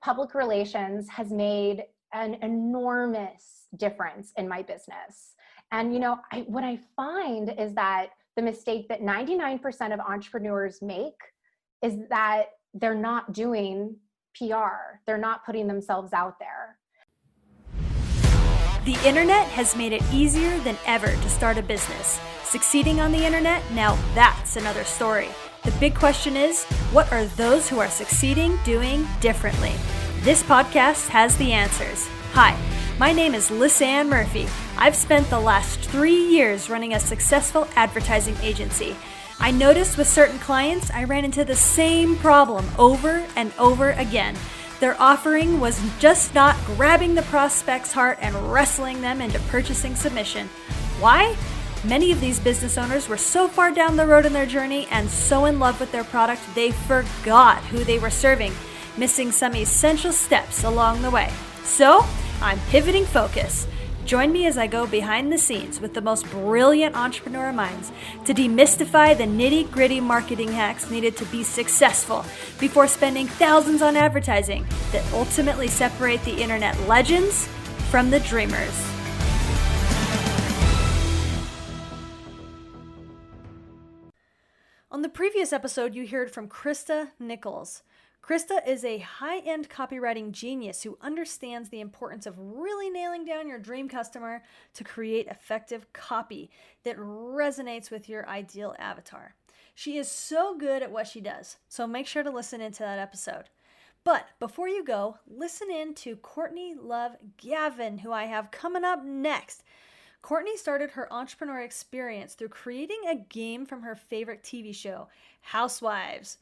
public relations has made an enormous difference in my business. And, what I find is that the mistake that 99% of entrepreneurs make is that they're not doing PR. They're not putting themselves out there. The internet has made it easier than ever to start a business. Succeeding on the internet, now that's another story. The big question is, what are those who are succeeding doing differently? This podcast has the answers. Hi, my name is Lisanne Murphy. I've spent the last 3 years running a successful advertising agency. I noticed with certain clients, I ran into the same problem over and over again. Their offering was just not grabbing the prospect's heart and wrestling them into purchasing submission. Why? Many of these business owners were so far down the road in their journey and so in love with their product, they forgot who they were serving, missing some essential steps along the way. So, I'm pivoting focus. Join me as I go behind the scenes with the most brilliant entrepreneur minds to demystify the nitty-gritty marketing hacks needed to be successful before spending thousands on advertising that ultimately separate the internet legends from the dreamers. On the previous episode, you heard from Krista Nichols. Krista is a high-end copywriting genius who understands the importance of really nailing down your dream customer to create effective copy that resonates with your ideal avatar. She is so good at what she does, so make sure to listen into that episode. But before you go, listen in to Courtney Love Gavin, who I have coming up next. Courtney started her entrepreneur experience through creating a game from her favorite TV show, Housewives.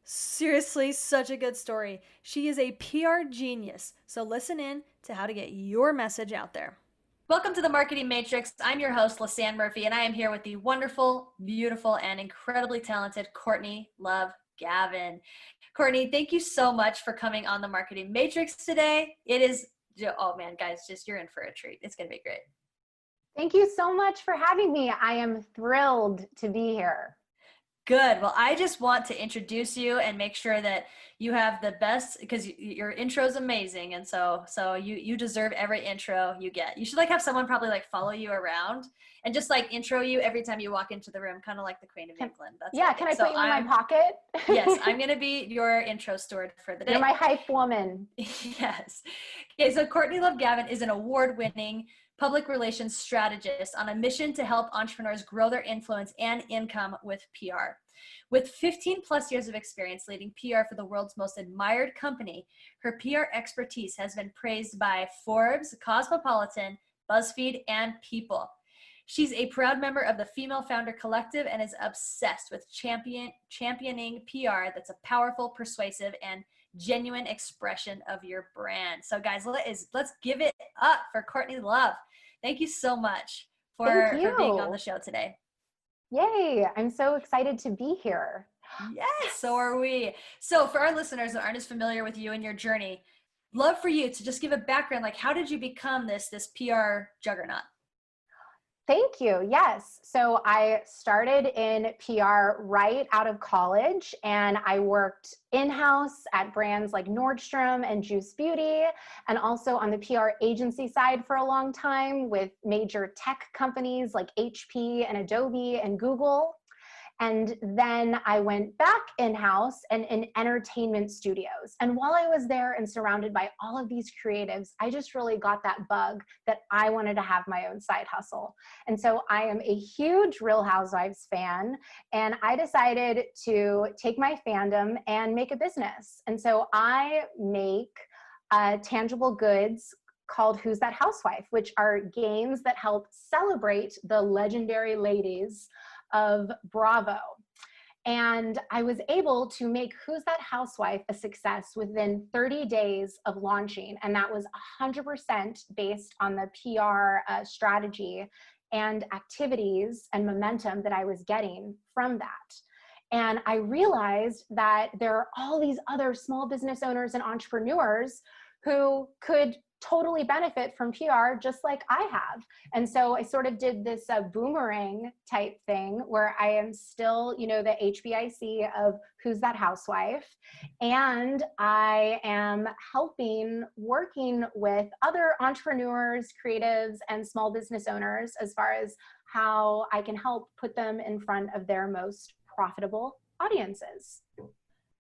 Seriously, such a good story. She is a PR genius, so listen in to how to get your message out there. Welcome to the Marketing Matrix. I'm your host, Lisanne Murphy, and I am here with the wonderful, beautiful, and incredibly talented Courtney Love Gavin. Courtney, thank you so much for coming on the Marketing Matrix today. It is, oh man, guys, just you're in for a treat. It's going to be great. Thank you so much for having me. I am thrilled to be here. Good. Well, I just want to introduce you and make sure that you have the best, because your intro is amazing. And so you deserve every intro you get. You should have someone probably follow you around and just intro you every time you walk into the room, kind of like the Queen of England. That's can I put you in my pocket? Yes, I'm going to be your intro steward for the day. You're my hype woman. Yes. Okay. So Courtney Love Gavin is an award-winning public relations strategist on a mission to help entrepreneurs grow their influence and income with PR. With 15 plus years of experience leading PR for the world's most admired company, her PR expertise has been praised by Forbes, Cosmopolitan, BuzzFeed, and People. She's a proud member of the Female Founder Collective and is obsessed with championing PR that's a powerful, persuasive, and genuine expression of your brand. So guys, let's give it up for Courtney Love. Thank you so much for being on the show today. Yay. I'm so excited to be here. Yes, so are we. So for our listeners that aren't as familiar with you and your journey, love for you to just give a background, how did you become this PR juggernaut? Thank you. Yes. So I started in PR right out of college, and I worked in-house at brands like Nordstrom and Juice Beauty, and also on the PR agency side for a long time with major tech companies like HP and Adobe and Google. And then I went back in-house and in entertainment studios. And while I was there and surrounded by all of these creatives, I just really got that bug that I wanted to have my own side hustle. And so I am a huge Real Housewives fan, and I decided to take my fandom and make a business. And so I make tangible goods called Who's That Housewife, which are games that help celebrate the legendary ladies of Bravo. And I was able to make Who's That Housewife a success within 30 days of launching. And that was 100% based on the PR strategy and activities and momentum that I was getting from that. And I realized that there are all these other small business owners and entrepreneurs who could totally benefit from PR just like I have. And so I sort of did this boomerang type thing where I am still, the HBIC of Who's That Housewife? And I am working with other entrepreneurs, creatives, and small business owners as far as how I can help put them in front of their most profitable audiences.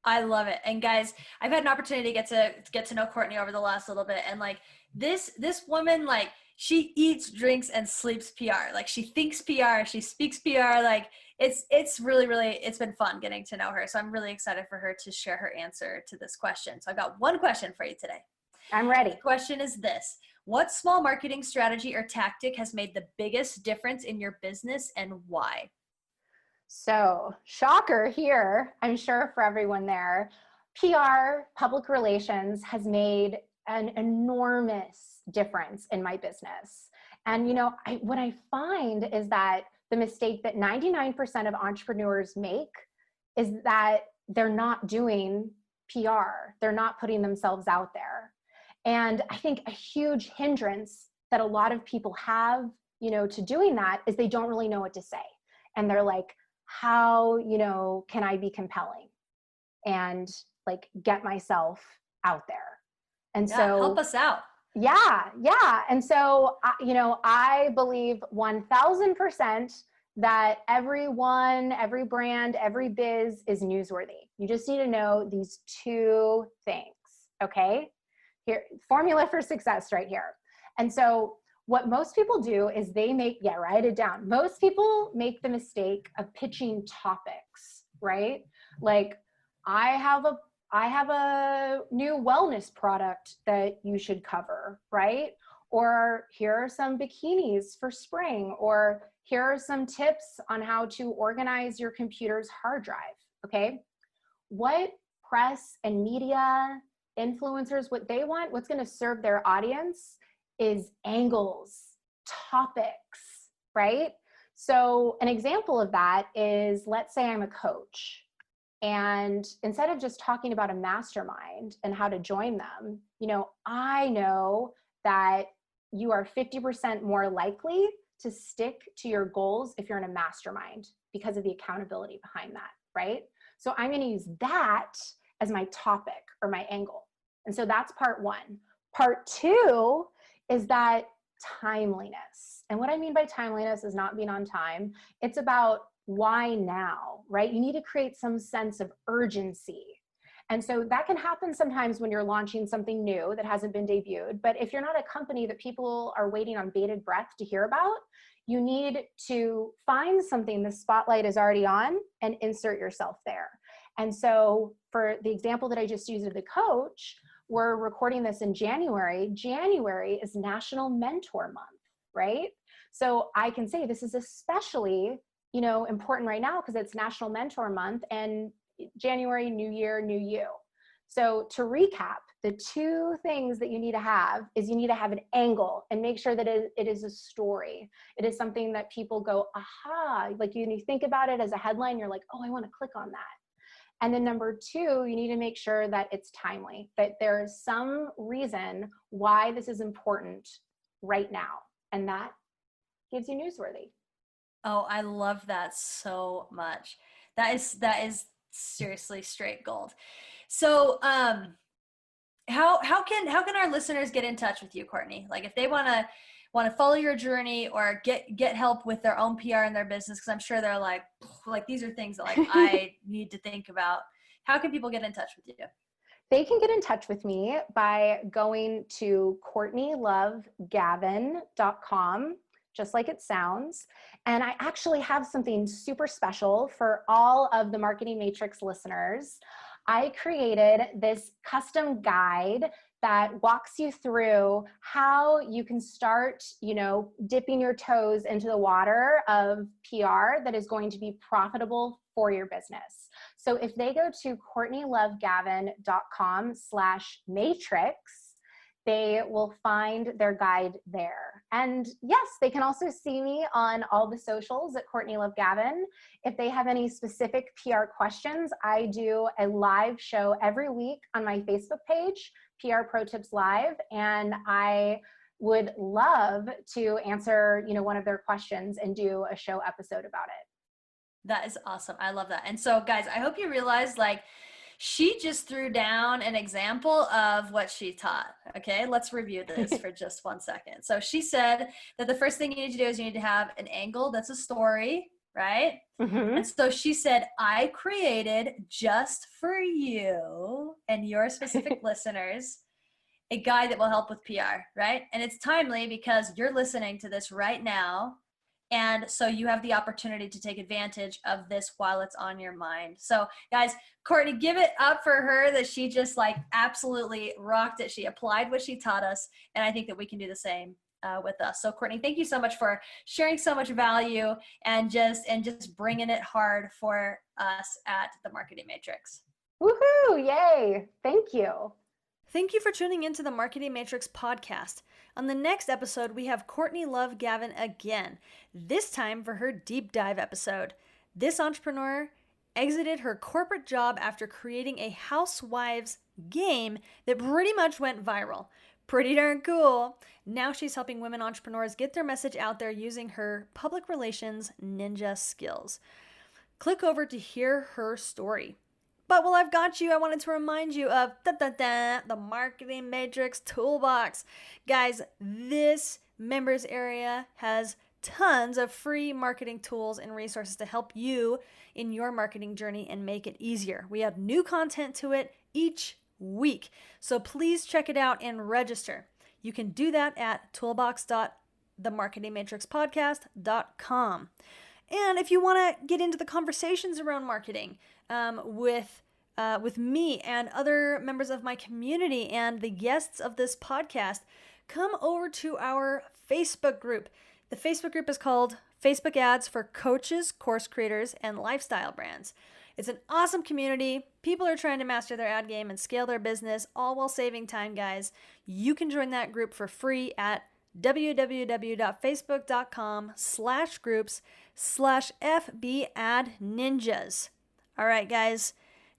I love it. And guys, I've had an opportunity to get to know Courtney over the last little bit. And like this woman, like she eats, drinks, and sleeps PR. Like she thinks PR, she speaks PR. Like it's really, it's been fun getting to know her. So I'm really excited for her to share her answer to this question. So I've got one question for you today. I'm ready. The question is this: what small marketing strategy or tactic has made the biggest difference in your business and why? So, shocker here, I'm sure for everyone there, PR, public relations, has made an enormous difference in my business. And, what I find is that the mistake that 99% of entrepreneurs make is that they're not doing PR. They're not putting themselves out there. And I think a huge hindrance that a lot of people have, to doing that is they don't really know what to say. And they're like, how, can I be compelling and like get myself out there? And so help us out. Yeah. And so, I believe 1000% that everyone, every brand, every biz is newsworthy. You just need to know these two things. Okay. Here, formula for success right here. And so what most people do is write it down. Most people make the mistake of pitching topics, right? Like I have a new wellness product that you should cover, right? Or here are some bikinis for spring, or here are some tips on how to organize your computer's hard drive, okay? What press and media influencers, what they want, what's going to serve their audience is angles, topics, right? So an example of that is, let's say I'm a coach, and instead of just talking about a mastermind and how to join them, I know that you are 50% more likely to stick to your goals if you're in a mastermind because of the accountability behind that, right? So I'm going to use that as my topic or my angle. And so that's part one. Part two is that timeliness. And what I mean by timeliness is not being on time. It's about why now, right? You need to create some sense of urgency. And so that can happen sometimes when you're launching something new that hasn't been debuted. But if you're not a company that people are waiting on bated breath to hear about, you need to find something the spotlight is already on and insert yourself there. And so for the example that I just used of the coach, we're recording this in January. January is National Mentor Month, right? So I can say this is especially, important right now because it's National Mentor Month, and January, new year, new you. So to recap, the two things that you need to have is you need to have an angle and make sure that it is a story. It is something that people go, aha, like you think about it as a headline, you're like, oh, I want to click on that. And then number two, you need to make sure that it's timely, that there is some reason why this is important right now. And that gives you newsworthy. Oh, I love that so much. That is seriously straight gold. So, how can our listeners get in touch with you, Courtney? Like if they want to follow your journey or get help with their own PR in their business, because I'm sure they're like these are things that like I need to think about. How can people get in touch with you? They can get in touch with me by going to CourtneyLoveGavin.com, just like it sounds. And I actually have something super special for all of the Marketing Matrix listeners. I created this custom guide that walks you through how you can start, dipping your toes into the water of PR that is going to be profitable for your business. So if they go to CourtneyLoveGavin.com/matrix, they will find their guide there. And yes, they can also see me on all the socials at Courtney Love Gavin. If they have any specific PR questions, I do a live show every week on my Facebook page, PR Pro Tips Live, and I would love to answer, one of their questions and do a show episode about it. That is awesome. I love that. And so guys, I hope you realize she just threw down an example of what she taught. Okay, let's review this for just 1 second. So she said that the first thing you need to do is you need to have an angle that's a story, right? Mm-hmm. And so she said, I created just for you and your specific listeners a guide that will help with PR, right? And it's timely because you're listening to this right now. And so you have the opportunity to take advantage of this while it's on your mind. So guys, Courtney, give it up for her that she just absolutely rocked it. She applied what she taught us. And I think that we can do the same with us. So Courtney, thank you so much for sharing so much value and just bringing it hard for us at the Marketing Matrix. Woohoo! Yay! Thank you. Thank you for tuning into the Marketing Matrix podcast. On the next episode, we have Courtney Love Gavin again, this time for her deep dive episode. This entrepreneur exited her corporate job after creating a housewives game that pretty much went viral. Pretty darn cool. Now she's helping women entrepreneurs get their message out there using her public relations ninja skills. Click over to hear her story. But while I've got you, I wanted to remind you of the Marketing Matrix Toolbox. Guys, this members area has tons of free marketing tools and resources to help you in your marketing journey and make it easier. We have new content to it each week. So please check it out and register. You can do that at toolbox.themarketingmatrixpodcast.com. And if you want to get into the conversations around marketing with me and other members of my community and the guests of this podcast, come over to our Facebook group. The Facebook group is called Facebook Ads for Coaches, Course Creators, and Lifestyle Brands. It's an awesome community. People are trying to master their ad game and scale their business, all while saving time, guys. You can join that group for free at www.facebook.com/groups/FBAdNinjas. All right, guys,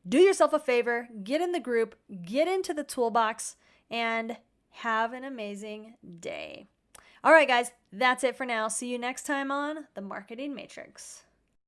do yourself a favor, get in the group, get into the toolbox, and have an amazing day. All right, guys, that's it for now. See you next time on The Marketing Matrix.